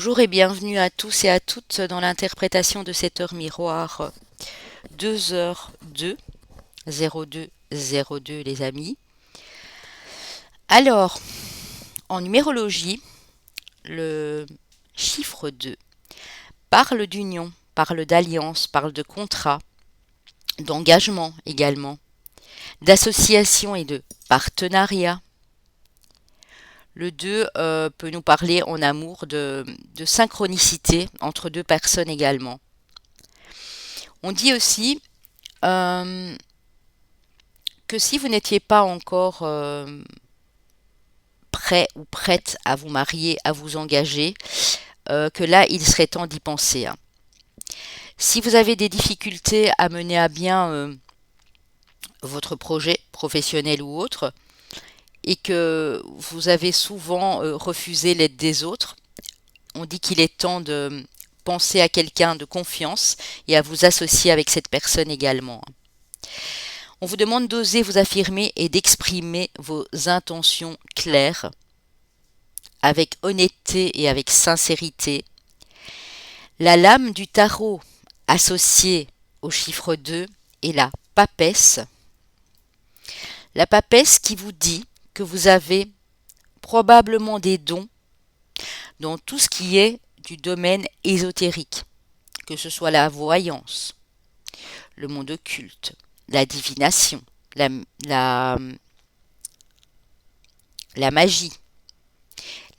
Bonjour et bienvenue à tous et à toutes dans l'interprétation de cette heure miroir 2h02, 0202 les amis. Alors, en numérologie, le chiffre 2 parle d'union, parle d'alliance, parle de contrat, d'engagement également, d'association et de partenariat. Le 2 peut nous parler en amour de synchronicité entre deux personnes également. On dit aussi euh, que si vous n'étiez pas encore prêt ou prête à vous marier, à vous engager, que là, il serait temps d'y penser, hein. Si vous avez des difficultés à mener à bien votre projet professionnel ou autre, et que vous avez souvent refusé l'aide des autres, on dit qu'il est temps de penser à quelqu'un de confiance et à vous associer avec cette personne également. On vous demande d'oser vous affirmer et d'exprimer vos intentions claires, avec honnêteté et avec sincérité. La lame du tarot associée au chiffre 2 est la papesse. La papesse qui vous dit que vous avez probablement des dons dans tout ce qui est du domaine ésotérique, que ce soit la voyance, le monde occulte, la divination, la, la, la magie,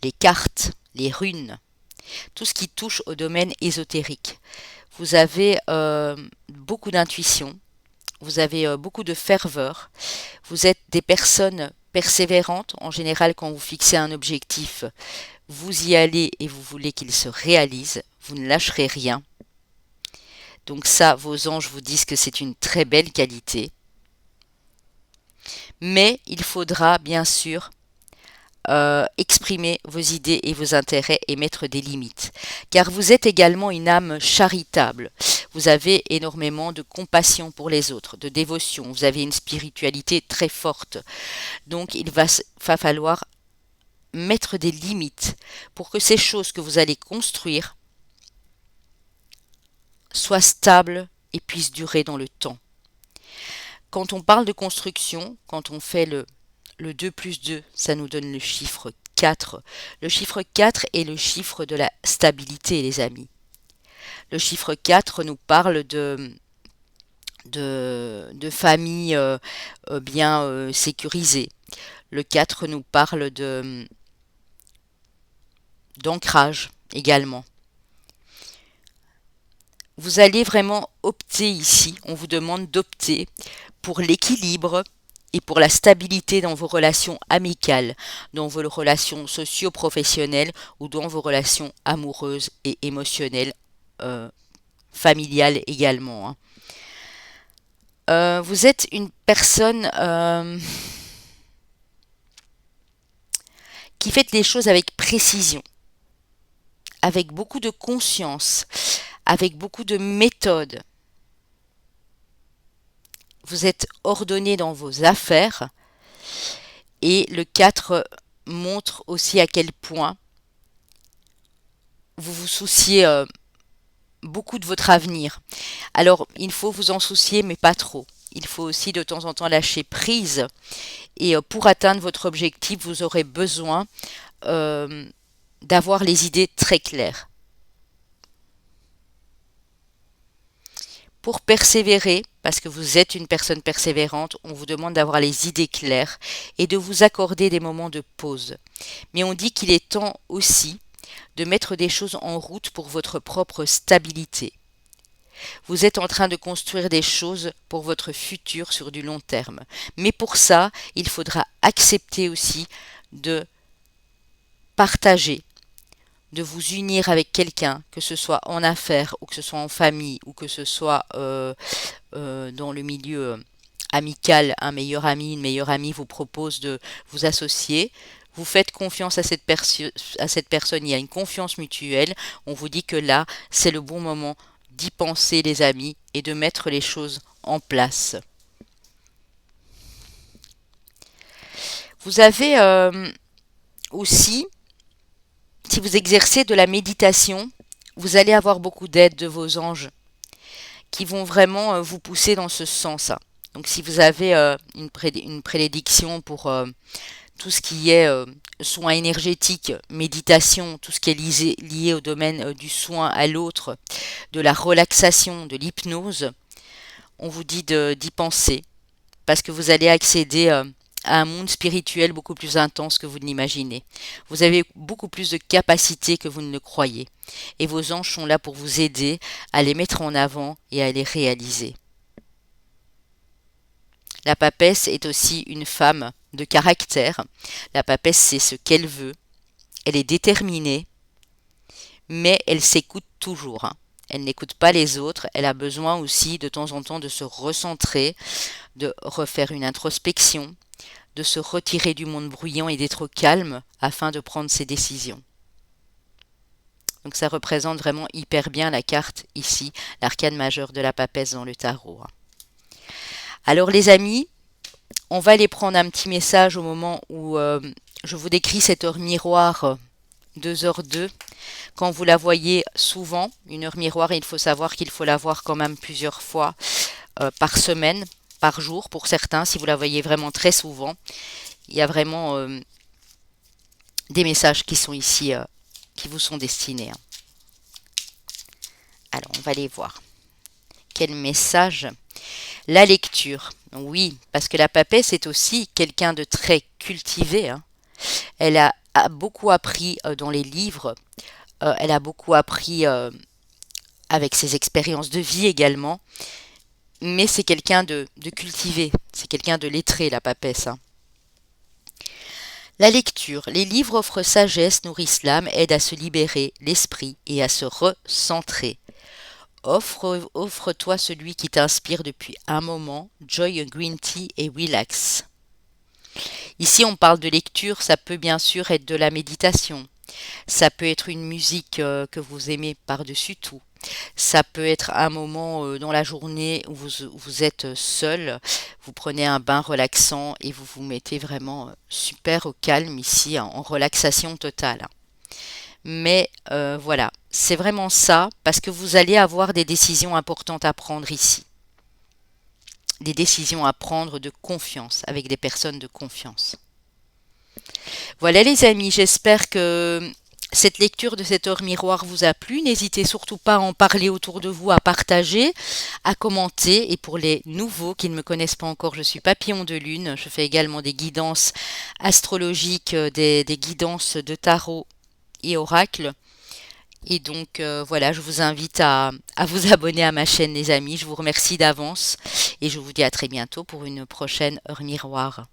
les cartes, les runes, tout ce qui touche au domaine ésotérique. Vous avez beaucoup d'intuition, vous avez beaucoup de ferveur, vous êtes des personnes persévérantes. En général, quand vous fixez un objectif, vous y allez et vous voulez qu'il se réalise, vous ne lâcherez rien. Donc ça, vos anges vous disent que c'est une très belle qualité. Mais il faudra bien sûr exprimer vos idées et vos intérêts et mettre des limites. Car vous êtes également une âme charitable. Vous avez énormément de compassion pour les autres, de dévotion. Vous avez une spiritualité très forte. Donc il va falloir mettre des limites pour que ces choses que vous allez construire soient stables et puissent durer dans le temps. Quand on parle de construction, quand on fait le 2 plus 2, ça nous donne le chiffre 4. Le chiffre 4 est le chiffre de la stabilité, les amis. Le chiffre 4 nous parle de familles bien sécurisées. Le 4 nous parle d'ancrage également. Vous allez vraiment opter ici, on vous demande d'opter pour l'équilibre et pour la stabilité dans vos relations amicales, dans vos relations socio-professionnelles ou dans vos relations amoureuses et émotionnelles, euh, familiales également, hein. Vous êtes une personne qui fait les choses avec précision, avec beaucoup de conscience, avec beaucoup de méthode. Vous êtes ordonné dans vos affaires et le 4 montre aussi à quel point vous vous souciez beaucoup de votre avenir. Alors, il faut vous en soucier, mais pas trop. Il faut aussi de temps en temps lâcher prise. Et pour atteindre votre objectif, vous aurez besoin euh, d'avoir les idées très claires. Pour persévérer, parce que vous êtes une personne persévérante, on vous demande d'avoir les idées claires et de vous accorder des moments de pause. Mais on dit qu'il est temps aussi de mettre des choses en route pour votre propre stabilité. Vous êtes en train de construire des choses pour votre futur sur du long terme. Mais pour ça, il faudra accepter aussi de partager, de vous unir avec quelqu'un, que ce soit en affaires ou que ce soit en famille ou que ce soit dans le milieu amical. Un meilleur ami, une meilleure amie vous propose de vous associer. Vous faites confiance à cette personne, il y a une confiance mutuelle. On vous dit que là, c'est le bon moment d'y penser, les amis, et de mettre les choses en place. Vous avez aussi Si vous exercez de la méditation, vous allez avoir beaucoup d'aide de vos anges qui vont vraiment vous pousser dans ce sens. Donc si vous avez une prédilection pour tout ce qui est soins énergétiques, méditation, tout ce qui est lié au domaine du soin à l'autre, de la relaxation, de l'hypnose, on vous dit d'y penser parce que vous allez accéder à un monde spirituel beaucoup plus intense que vous ne l'imaginez. Vous avez beaucoup plus de capacités que vous ne le croyez. Et vos anges sont là pour vous aider à les mettre en avant et à les réaliser. La papesse est aussi une femme de caractère. La papesse sait ce qu'elle veut. Elle est déterminée, mais elle s'écoute toujours. Elle n'écoute pas les autres. Elle a besoin aussi de temps en temps de se recentrer, de refaire une introspection, de se retirer du monde bruyant et d'être calme afin de prendre ses décisions. Donc ça représente vraiment hyper bien la carte ici, l'arcane majeure de la papesse dans le tarot. Alors les amis, on va aller prendre un petit message au moment où je vous décris cette heure miroir 2h02. Quand vous la voyez souvent, une heure miroir, il faut savoir qu'il faut la voir quand même plusieurs fois par semaine, par jour pour certains. Si vous la voyez vraiment très souvent, il y a vraiment des messages qui sont ici, qui vous sont destinés. Alors, on va les voir. Quel message? La lecture. Oui, parce que la papesse est aussi quelqu'un de très cultivé. Elle a beaucoup appris dans les livres. Elle a beaucoup appris avec ses expériences de vie également. Mais c'est quelqu'un de cultivé. C'est quelqu'un de lettré, la papesse. La lecture. Les livres offrent sagesse, nourrissent l'âme, aident à se libérer l'esprit et à se recentrer. Offre-toi celui qui t'inspire depuis un moment, Joy a Green Tea et relax. Ici, on parle de lecture, ça peut bien sûr être de la méditation. Ça peut être une musique que vous aimez par-dessus tout. Ça peut être un moment dans la journée où vous êtes seul, vous prenez un bain relaxant et vous vous mettez vraiment super au calme ici, en relaxation totale. Mais voilà, c'est vraiment ça, parce que vous allez avoir des décisions importantes à prendre ici. Des décisions à prendre de confiance, avec des personnes de confiance. Voilà les amis, j'espère que cette lecture de cette heure miroir vous a plu. N'hésitez surtout pas à en parler autour de vous, à partager, à commenter. Et pour les nouveaux qui ne me connaissent pas encore, je suis Papillon de Lune. Je fais également des guidances astrologiques, des guidances de tarot et oracle. Et donc voilà, je vous invite à vous abonner à ma chaîne les amis. Je vous remercie d'avance et je vous dis à très bientôt pour une prochaine heure miroir.